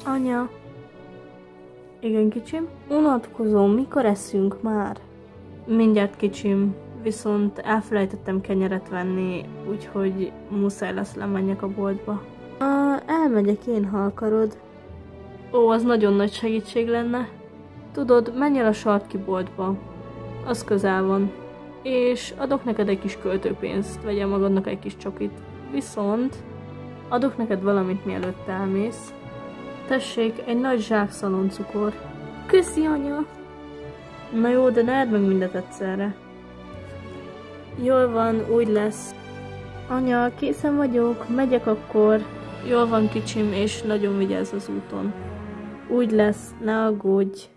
Anya. Igen, kicsim? Unatkozom, mikor eszünk már? Mindjárt, kicsim, viszont elfelejtettem kenyeret venni, úgyhogy muszáj lesz lemenjek a boltba. Elmegyek én, ha akarod. Ó, az nagyon nagy segítség lenne. Tudod, menj el a sarki boltba. Az közel van. És adok neked egy kis költőpénzt, vegyél magadnak egy kis csokit. Viszont adok neked valamit, mielőtt elmész. Tessék, egy nagy zsák szaloncukor. Köszi, anya! Na jó, de ne edd meg mindet egyszerre. Jól van, úgy lesz. Anya, készen vagyok, megyek akkor. Jól van, kicsim, és nagyon vigyázz az úton. Úgy lesz, ne aggódj.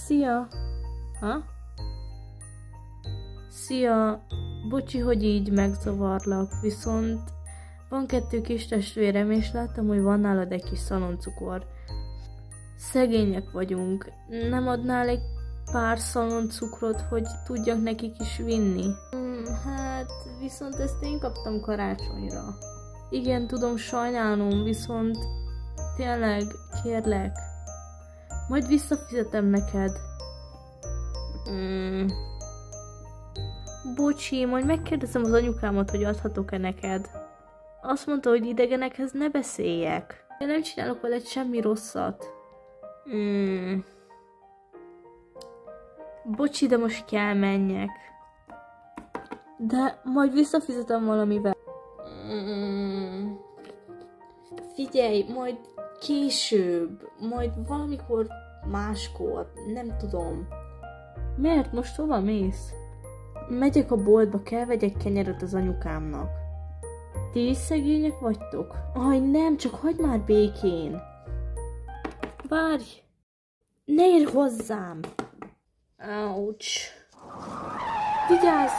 Szia! Ha? Szia! Bocsi, hogy így megzavarlak, viszont van 2 kis testvérem, és láttam, hogy van nálad egy kis szaloncukor. Szegények vagyunk. Nem adnál egy pár szaloncukrot, hogy tudjak nekik is vinni? Hát, viszont ezt én kaptam karácsonyra. Igen, tudom, sajnálom, viszont tényleg, kérlek. Majd visszafizetem neked. Bocsi, majd megkérdezem az anyukámat, hogy adhatok-e neked. Azt mondta, hogy idegenekhez ne beszéljek. Én nem csinálok veled semmi rosszat. Bocsi, de most kell menjek. De majd visszafizetem valamivel. Figyelj, majd később, majd valamikor máskor, nem tudom. Miért? Most hova mész? Megyek a boltba, kell vegyek kenyeret az anyukámnak. Ti is szegények vagytok? Aj, nem, csak hagyd már békén. Várj! Ne érj hozzám! Ouch! Vigyázz!